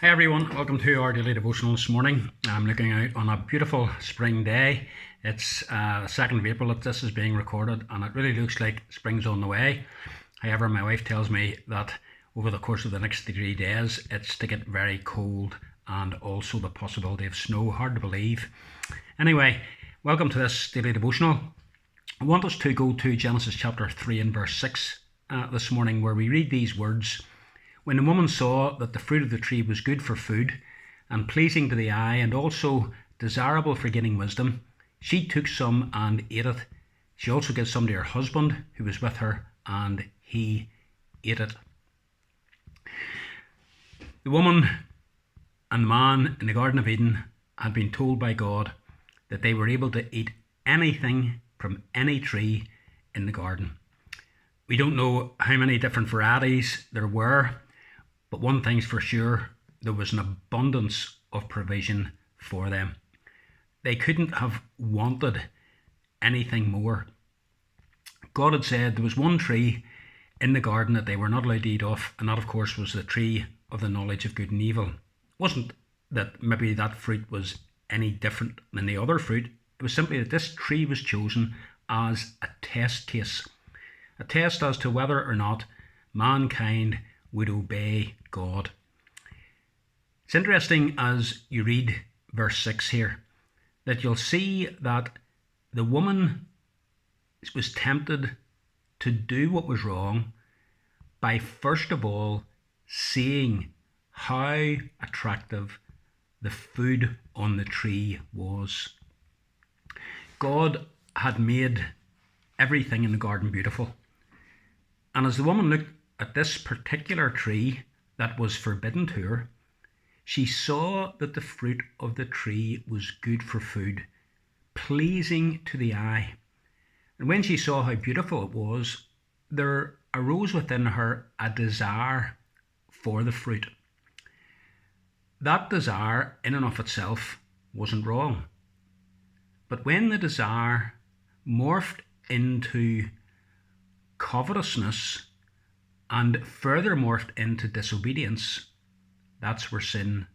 Hi everyone, welcome to our daily devotional this morning. I'm looking out on a beautiful spring day. It's the 2nd of April that this is being recorded, and it really looks like spring's on the way. However, my wife tells me that over the course of the next 3 days it's to get very cold and also the possibility of snow. Hard to believe. Anyway, welcome to this daily devotional. I want us to go to Genesis chapter 3 and verse 6 this morning, where we read these words. When the woman saw that the fruit of the tree was good for food, and pleasing to the eye, and also desirable for gaining wisdom, she took some and ate it. She also gave some to her husband, who was with her, and he ate it. The woman and man in the Garden of Eden had been told by God that they were able to eat anything from any tree in the garden. We don't know how many different varieties there were, but one thing's for sure, there was an abundance of provision for them. They couldn't have wanted anything more. God had said there was one tree in the garden that they were not allowed to eat of, and that of course was the tree of the knowledge of good and evil. It wasn't that maybe that fruit was any different than the other fruit. It was simply that this tree was chosen as a test case. A test as to whether or not mankind would obey God. It's interesting as you read verse 6 here that you'll see that the woman was tempted to do what was wrong by first of all seeing how attractive the food on the tree was. God had made everything in the garden beautiful. And as the woman looked at this particular tree that was forbidden to her, she saw that the fruit of the tree was good for food, pleasing to the eye. And when she saw how beautiful it was, there arose within her a desire for the fruit. That desire in and of itself wasn't wrong. But when the desire morphed into covetousness and further morphed into disobedience, that's where sin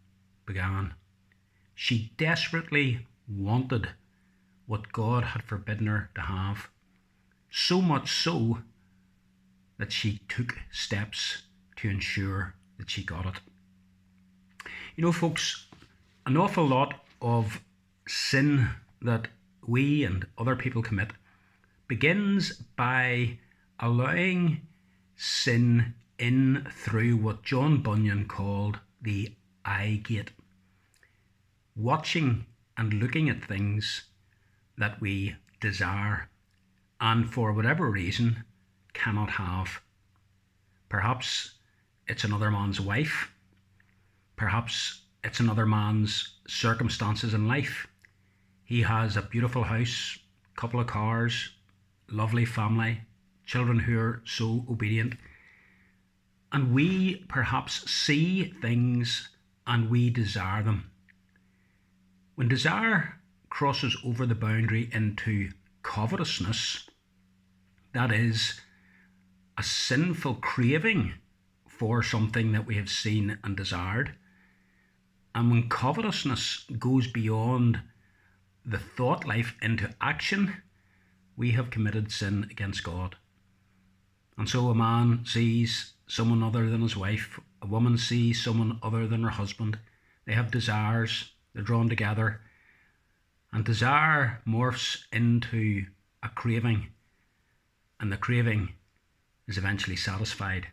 began. She desperately wanted what God had forbidden her to have, so much so that she took steps to ensure that she got it. You know, folks, an awful lot of sin that we and other people commit begins by allowing sin in through what John Bunyan called the eye gate. Watching and looking at things that we desire and for whatever reason cannot have. Perhaps it's another man's wife. Perhaps it's another man's circumstances in life. He has a beautiful house, couple of cars, lovely family, children who are so obedient. And we perhaps see things and we desire them. When desire crosses over the boundary into covetousness, that is a sinful craving for something that we have seen and desired. And when covetousness goes beyond the thought life into action, we have committed sin against God. And so a man sees someone other than his wife, a woman sees someone other than her husband. They have desires, they're drawn together, and desire morphs into a craving, and the craving is eventually satisfied,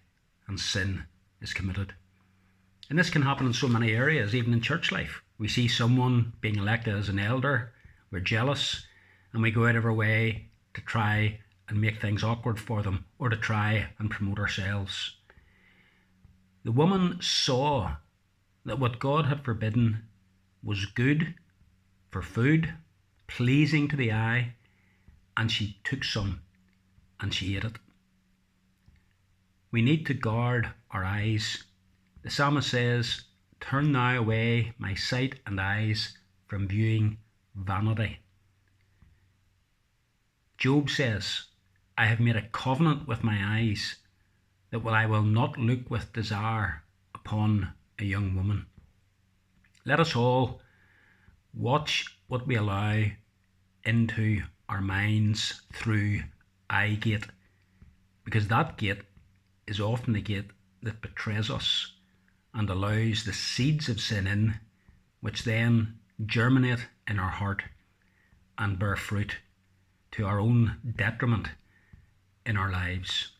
and sin is committed. And this can happen in so many areas, even in church life. We see someone being elected as an elder, we're jealous, and we go out of our way to try and make things awkward for them, or to try and promote ourselves. The woman saw that what God had forbidden was good for food, pleasing to the eye, and she took some and she ate it. We need to guard our eyes. The psalmist says, "Turn now away my sight and eyes from viewing vanity." Job says, "I have made a covenant with my eyes that I will not look with desire upon a young woman." Let us all watch what we allow into our minds through eye gate, because that gate is often the gate that betrays us and allows the seeds of sin in, which then germinate in our heart and bear fruit to our own detriment in our lives.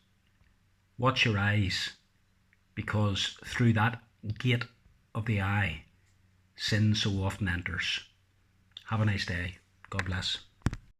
Watch your eyes, because through that gate of the eye, sin so often enters. Have a nice day. God bless.